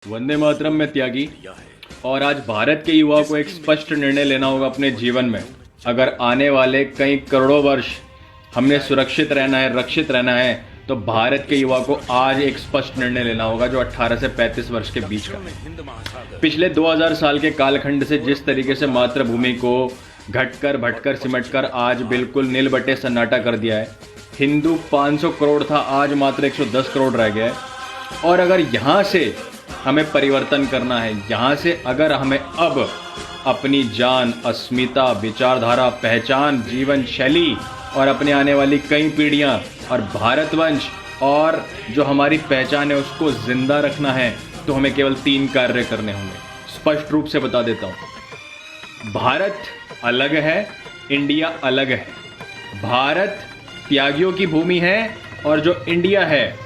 वंदे मातरम में त्यागी। और आज भारत के युवा को एक स्पष्ट निर्णय लेना होगा अपने जीवन में। अगर आने वाले कई करोड़ों वर्ष हमने सुरक्षित रहना है, रक्षित रहना है, तो भारत के युवा को आज एक स्पष्ट निर्णय लेना होगा जो 18 से 35 वर्ष के बीच का है। पिछले 2000 साल के कालखंड से जिस तरीके से मातृभूमि को घटकर भटकर सिमटकर आज बिल्कुल नील बटे सन्नाटा कर दिया है। हिंदू 500 करोड़ था, आज मात्र 110 करोड़ रह गया है। और अगर यहाँ से हमें परिवर्तन करना है, यहाँ से अगर हमें अब अपनी जान, अस्मिता, विचारधारा, पहचान, जीवन शैली और अपने आने वाली कई पीढ़ियाँ और भारतवंश और जो हमारी पहचान है उसको जिंदा रखना है, तो हमें केवल 3 कार्य करने होंगे। स्पष्ट रूप से बता देता हूँ। भारत अलग है, इंडिया अलग है। भारत त्यागियों की भूमि है और जो इंडिया है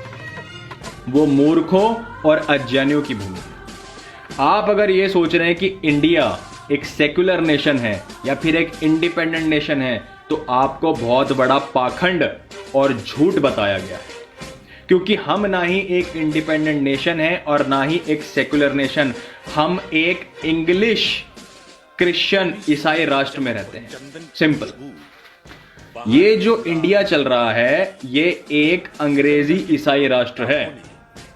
वो मूर्खों और अज्ञानियों की भूमि है। आप अगर ये सोच रहे हैं कि इंडिया एक सेक्युलर नेशन है या फिर एक इंडिपेंडेंट नेशन है, तो आपको बहुत बड़ा पाखंड और झूठ बताया गया है। क्योंकि हम ना ही एक इंडिपेंडेंट नेशन है और ना ही एक सेक्युलर नेशन। हम एक इंग्लिश क्रिश्चियन ईसाई राष्ट्र में रहते हैं। सिंपल। ये जो इंडिया चल रहा है ये एक अंग्रेजी ईसाई राष्ट्र है,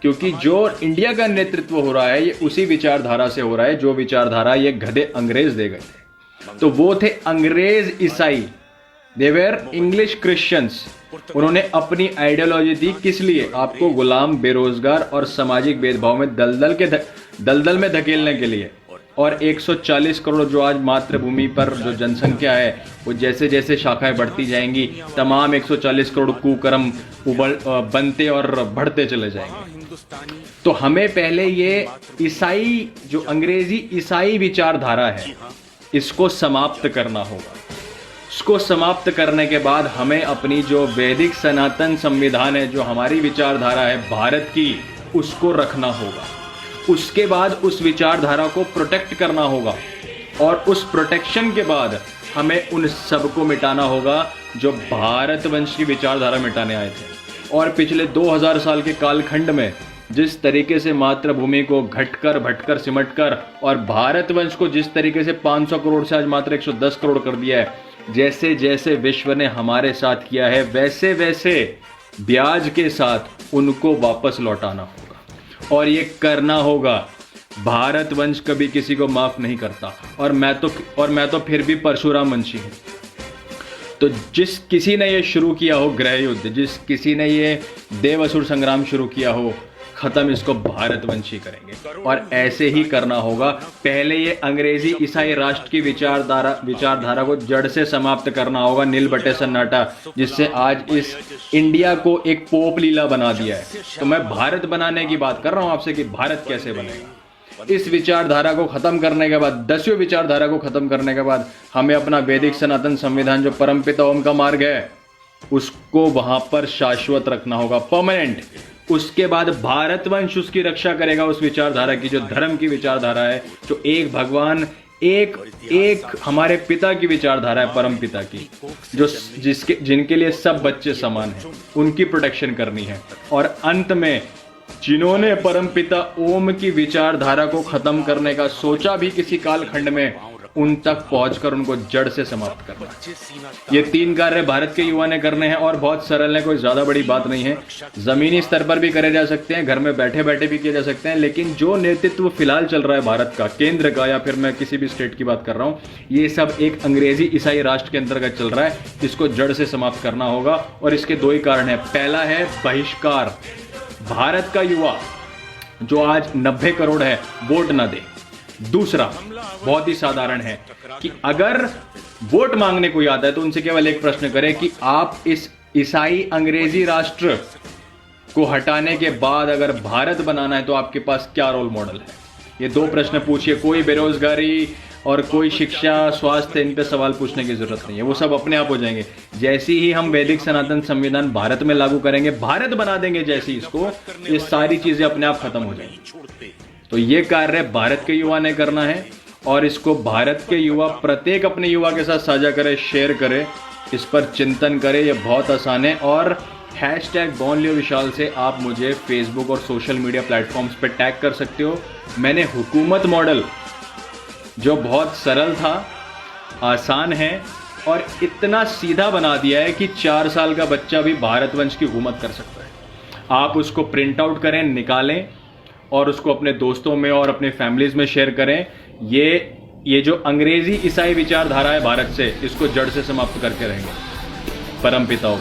क्योंकि जो इंडिया का नेतृत्व हो रहा है ये उसी विचारधारा से हो रहा है जो विचारधारा ये गधे अंग्रेज दे गए थे। तो वो थे अंग्रेज ईसाई, दे वेर इंग्लिश क्रिश्चियंस। उन्होंने अपनी आइडियोलॉजी दी किस लिए? आपको गुलाम, बेरोजगार और सामाजिक भेदभाव में दलदल में धकेलने के लिए। और 140 करोड़ जो आज मातृभूमि पर जो जनसंख्या है वो जैसे जैसे शाखाएं बढ़ती जाएंगी, तमाम 140 करोड़ कुकर्म बनते और बढ़ते चले जाएंगे। तो हमें पहले ये ईसाई जो अंग्रेजी ईसाई विचारधारा है इसको समाप्त करना होगा। इसको समाप्त करने के बाद हमें अपनी जो वैदिक सनातन संविधान है, जो हमारी विचारधारा है भारत की, उसको रखना होगा। उसके बाद उस विचारधारा को प्रोटेक्ट करना होगा और उस प्रोटेक्शन के बाद हमें उन सबको मिटाना होगा जो भारतवंश की विचारधारा मिटाने आए थे। और पिछले 2000 साल के कालखंड में जिस तरीके से मातृभूमि को घटकर भटकर सिमटकर और भारतवंश को जिस तरीके से 500 करोड़ से आज मात्र 110 करोड़ कर दिया है, जैसे जैसे विश्व ने हमारे साथ किया है वैसे वैसे ब्याज के साथ उनको वापस लौटाना होगा। और ये करना होगा। भारतवंश कभी किसी को माफ नहीं करता। और मैं तो फिर भी परशुराम वंशी हूं। तो जिस किसी ने ये शुरू किया हो गृह युद्ध, जिस किसी ने ये देवासुर संग्राम शुरू किया हो, खत्म इसको भारतवंशी करेंगे। और ऐसे ही करना होगा। पहले ये अंग्रेजी ईसाई राष्ट्र की विचारधारा को जड़ से समाप्त करना होगा, नील बटे सन्नाटा, जिससे आज इस इंडिया को एक पोप लीला बना दिया है। तो मैं भारत बनाने की बात कर रहा हूं आपसे कि भारत कैसे बनेगा। इस विचारधारा को खत्म करने के बाद, 10वीं विचारधारा को खत्म करने के बाद हमें अपना वैदिक सनातन संविधान जो परमपिता ओम का मार्ग है उसको वहां पर शाश्वत रखना होगा, परमानेंट। उसके बाद भारतवंश उसकी रक्षा करेगा, उस विचारधारा की जो धर्म की विचारधारा है, जो एक भगवान एक हमारे पिता की विचारधारा है, परम पिता की, जो जिनके लिए सब बच्चे समान हैं, उनकी प्रोटेक्शन करनी है। और अंत में जिन्होंने परम पिता ओम की विचारधारा को खत्म करने का सोचा भी किसी कालखंड में, उन तक पहुंचकर उनको जड़ से समाप्त करना। ये 3 कार्य भारत के युवा ने करने हैं और बहुत सरल है, कोई ज्यादा बड़ी बात नहीं है। जमीनी स्तर पर भी करे जा सकते हैं, घर में बैठे बैठे भी किए जा सकते हैं, लेकिन जो नेतृत्व फिलहाल चल रहा है भारत का, केंद्र का, या फिर मैं किसी भी स्टेट की बात कर रहा हूं, ये सब एक अंग्रेजी ईसाई राष्ट्र के अंतर्गत चल रहा है। इसको जड़ से समाप्त करना होगा और इसके 2 ही कारण है। पहला है बहिष्कार। भारत का युवा जो आज 90 करोड़ है वोट ना दे। दूसरा बहुत ही साधारण है कि अगर वोट मांगने को आता है तो उनसे केवल एक प्रश्न करें कि आप इस ईसाई अंग्रेजी राष्ट्र को हटाने के बाद अगर भारत बनाना है तो आपके पास क्या रोल मॉडल है। ये 2 प्रश्न पूछिए। कोई बेरोजगारी और कोई शिक्षा, स्वास्थ्य, इन पे सवाल पूछने की जरूरत नहीं है, वो सब अपने आप हो जाएंगे। जैसे ही हम वैदिक सनातन संविधान भारत में लागू करेंगे, भारत बना देंगे जैसे इसको, ये सारी चीजें अपने आप खत्म हो जाएंगी। तो ये कार्य भारत के युवा ने करना है और इसको भारत के युवा प्रत्येक अपने युवा के साथ साझा करे, शेयर करे, इस पर चिंतन करे। ये बहुत आसान है और हैशटैग बॉर्न लियो विशाल से आप मुझे फेसबुक और सोशल मीडिया प्लेटफॉर्म्स पे टैग कर सकते हो। मैंने हुकूमत मॉडल जो बहुत सरल था, आसान है और इतना सीधा बना दिया है कि 4 साल का बच्चा भी भारतवंश की हुकूमत कर सकता है। आप उसको प्रिंट आउट करें, निकालें और उसको अपने दोस्तों में और अपने फैमिलीज में शेयर करें। ये जो अंग्रेजी ईसाई विचारधारा है भारत से, इसको जड़ से समाप्त करके रहेंगे। परमपिताओं।